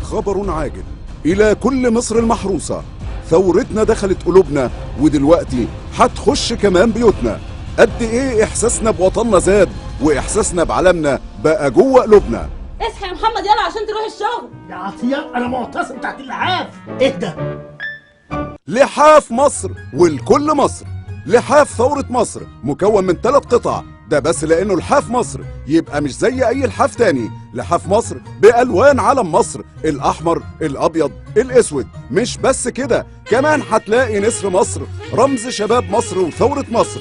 خبر عاجل إلى كل مصر المحروسة. ثورتنا دخلت قلوبنا ودلوقتي هتخش كمان بيوتنا. قد إيه إحساسنا بوطننا زاد وإحساسنا بعلمنا بقى جوه قلوبنا. اصحى يا محمد يلا عشان تروح الشغل. يا عطية أنا معتصم تحت اللحاف. اهدى. لحاف مصر والكل مصر. لحاف ثورة مصر مكون من 3 قطع، ده بس لأنه لحاف مصر يبقى مش زي أي لحاف تاني. لحاف مصر بألوان علم مصر، الأحمر الأبيض الأسود. مش بس كده، كمان هتلاقي نسر مصر رمز شباب مصر وثورة مصر.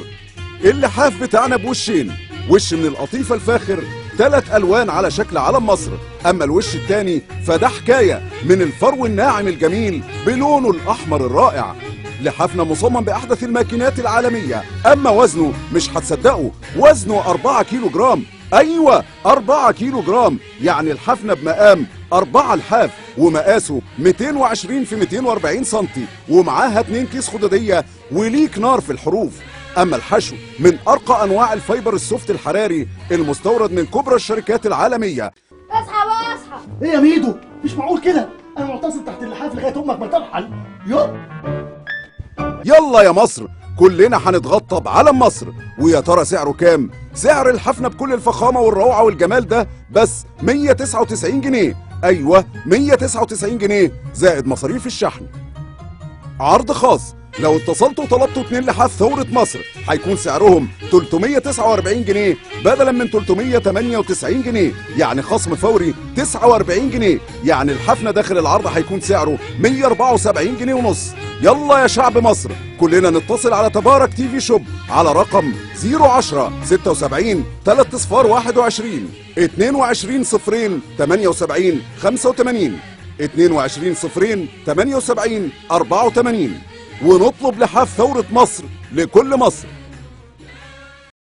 اللحاف بتاعنا بوشين، وش من القطيفة الفاخر 3 ألوان على شكل علم مصر، أما الوش التاني فده حكاية من الفرو الناعم الجميل بلونه الأحمر الرائع. لحافنا مصمم بأحدث الماكينات العالمية، أما وزنه مش هتصدقوا، وزنه 4 كيلو جرام. أيوة 4 كيلو جرام، يعني الحافنا بمقام 4 لحاف، ومقاسه 220 في 240 سنتي، ومعاها 2 كيس خدادية وليك نار في الحروف. أما الحشو من أرقى أنواع الفايبر السوفت الحراري المستورد من كبرى الشركات العالمية. اصحى بقى اصحى. إيه يا ميدو؟ مش معقول كده، أنا معتصم تحت اللحاف لغاية أمك ما ترحل. يلا يا مصر كلنا هنتغطى بعلم مصر. ويا ترى سعره كام؟ سعر الحفنة بكل الفخامة والروعة والجمال ده بس 199 جنيه. أيوة 199 جنيه زائد مصاريف الشحن. عرض خاص، لو اتصلتوا وطلبتوا 2 لحاف ثورة مصر هيكون سعرهم 349 جنيه بدلا من 398 جنيه، يعني خصم فوري 49 جنيه، يعني الحفنة داخل العرض هيكون سعره 174 جنيه ونص. يلا يا شعب مصر كلنا نتصل على تبارك تي في شوب على رقم 010 76 3/21 22 0 78 85 22 0 78 84 ونطلب لحاف ثورة مصر لكل مصر.